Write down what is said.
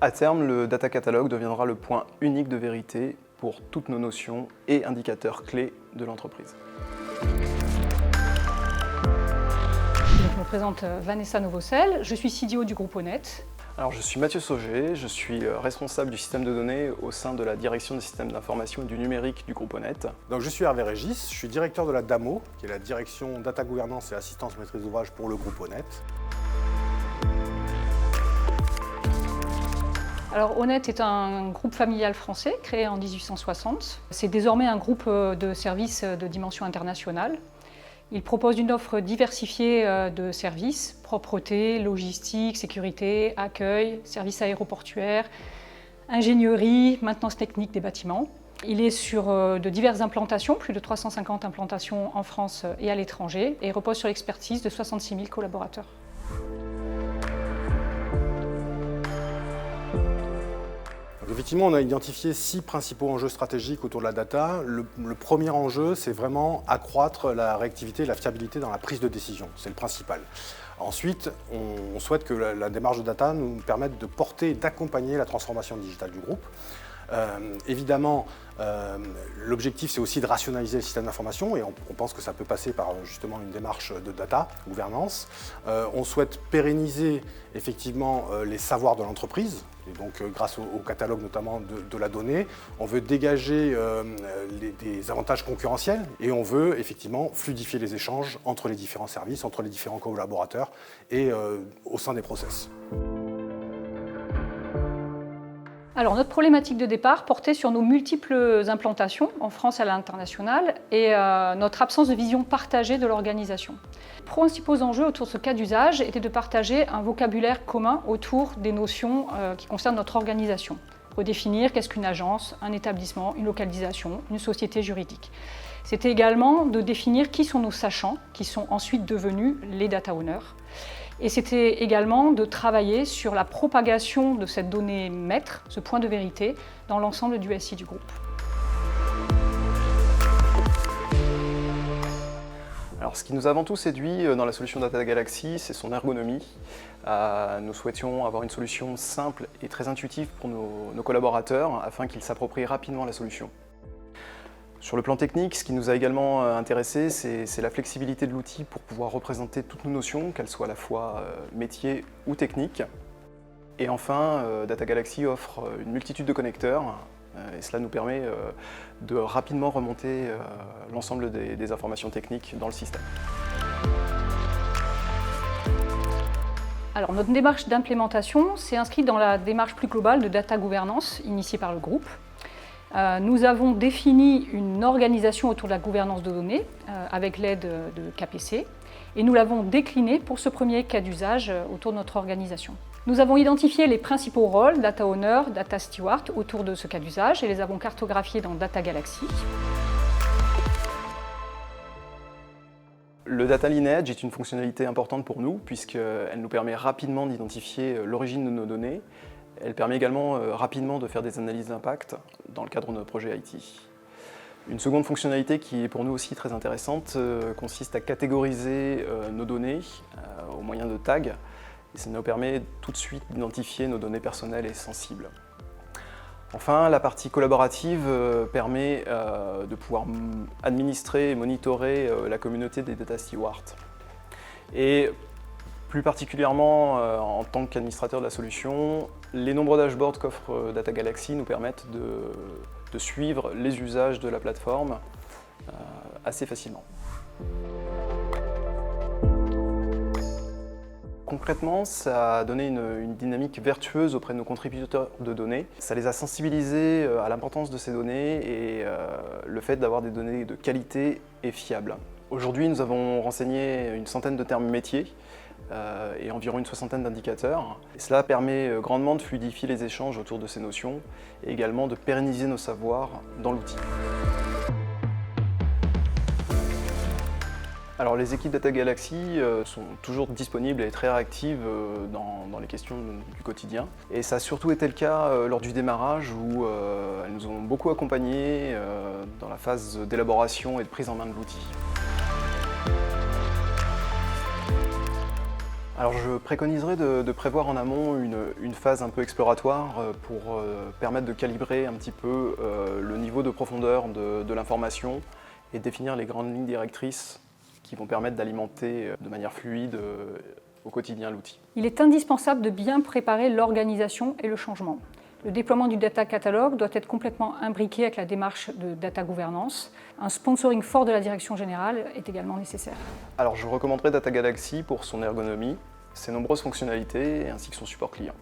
À terme, le Data Catalog deviendra le point unique de vérité pour toutes nos notions et indicateurs clés de l'entreprise. Je me présente Vanessa Novocel, je suis CDO du groupe Honnête. Alors, je suis Mathieu Sauger, je suis responsable du système de données au sein de la direction des systèmes d'information et du numérique du groupe Honnête. Donc, je suis Hervé Régis, je suis directeur de la DAMO, qui est la direction Data Gouvernance et Assistance Maîtrise d'ouvrage pour le groupe Honnête. Alors Honnête est un groupe familial français créé en 1860. C'est désormais un groupe de services de dimension internationale. Il propose une offre diversifiée de services, propreté, logistique, sécurité, accueil, services aéroportuaires, ingénierie, maintenance technique des bâtiments. Il est sur de diverses implantations, plus de 350 implantations en France et à l'étranger, et repose sur l'expertise de 66 000 collaborateurs. Effectivement, on a identifié 6 principaux enjeux stratégiques autour de la data. Le premier enjeu, c'est vraiment accroître la réactivité et la fiabilité dans la prise de décision. C'est le principal. Ensuite, on souhaite que la démarche de data nous permette de porter et d'accompagner la transformation digitale du groupe. Évidemment, l'objectif c'est aussi de rationaliser le système d'information et on pense que ça peut passer par justement une démarche de data, gouvernance. On souhaite pérenniser effectivement les savoirs de l'entreprise, et donc grâce au catalogue notamment de la donnée. On veut dégager des avantages concurrentiels et on veut effectivement fluidifier les échanges entre les différents services, entre les différents collaborateurs et au sein des process. Alors notre problématique de départ portait sur nos multiples implantations en France et à l'international et notre absence de vision partagée de l'organisation. Les principaux enjeux autour de ce cas d'usage étaient de partager un vocabulaire commun autour des notions qui concernent notre organisation. Redéfinir qu'est-ce qu'une agence, un établissement, une localisation, une société juridique. C'était également de définir qui sont nos sachants, qui sont ensuite devenus les data owners. Et c'était également de travailler sur la propagation de cette donnée maître, ce point de vérité, dans l'ensemble du SI du groupe. Alors, ce qui nous a avant tout séduit dans la solution Data Galaxy, c'est son ergonomie. Nous souhaitions avoir une solution simple et très intuitive pour nos collaborateurs afin qu'ils s'approprient rapidement la solution. Sur le plan technique, ce qui nous a également intéressé, c'est la flexibilité de l'outil pour pouvoir représenter toutes nos notions, qu'elles soient à la fois métier ou technique. Et enfin, Data Galaxy offre une multitude de connecteurs et cela nous permet de rapidement remonter l'ensemble des informations techniques dans le système. Alors notre démarche d'implémentation s'est inscrite dans la démarche plus globale de data gouvernance initiée par le groupe. Nous avons défini une organisation autour de la gouvernance de données avec l'aide de KPC et nous l'avons déclinée pour ce premier cas d'usage autour de notre organisation. Nous avons identifié les principaux rôles, Data Owner, Data Steward, autour de ce cas d'usage et les avons cartographiés dans Data Galaxy. Le Data Lineage est une fonctionnalité importante pour nous puisqu'elle nous permet rapidement d'identifier l'origine de nos données. Elle permet également rapidement de faire des analyses d'impact dans le cadre de nos projets IT. Une seconde fonctionnalité qui est pour nous aussi très intéressante consiste à catégoriser nos données au moyen de tags. Et ça nous permet tout de suite d'identifier nos données personnelles et sensibles. Enfin, la partie collaborative permet de pouvoir administrer et monitorer la communauté des Data Stewards. Et plus particulièrement, en tant qu'administrateur de la solution, les nombreux dashboards qu'offre Data Galaxy nous permettent de suivre les usages de la plateforme assez facilement. Concrètement, ça a donné une dynamique vertueuse auprès de nos contributeurs de données. Ça les a sensibilisés à l'importance de ces données et le fait d'avoir des données de qualité et fiables. Aujourd'hui, nous avons renseigné une centaine de termes métiers et environ une soixantaine d'indicateurs. Et cela permet grandement de fluidifier les échanges autour de ces notions et également de pérenniser nos savoirs dans l'outil. Alors les équipes Data Galaxy sont toujours disponibles et très réactives dans les questions du quotidien. Et ça a surtout été le cas lors du démarrage où elles nous ont beaucoup accompagnés dans la phase d'élaboration et de prise en main de l'outil. Alors je préconiserais de prévoir en amont une phase un peu exploratoire pour permettre de calibrer un petit peu le niveau de profondeur de l'information et définir les grandes lignes directrices qui vont permettre d'alimenter de manière fluide au quotidien l'outil. Il est indispensable de bien préparer l'organisation et le changement. Le déploiement du Data Catalogue doit être complètement imbriqué avec la démarche de Data Governance. Un sponsoring fort de la direction générale est également nécessaire. Alors je recommanderais Data Galaxy pour son ergonomie, ses nombreuses fonctionnalités ainsi que son support client.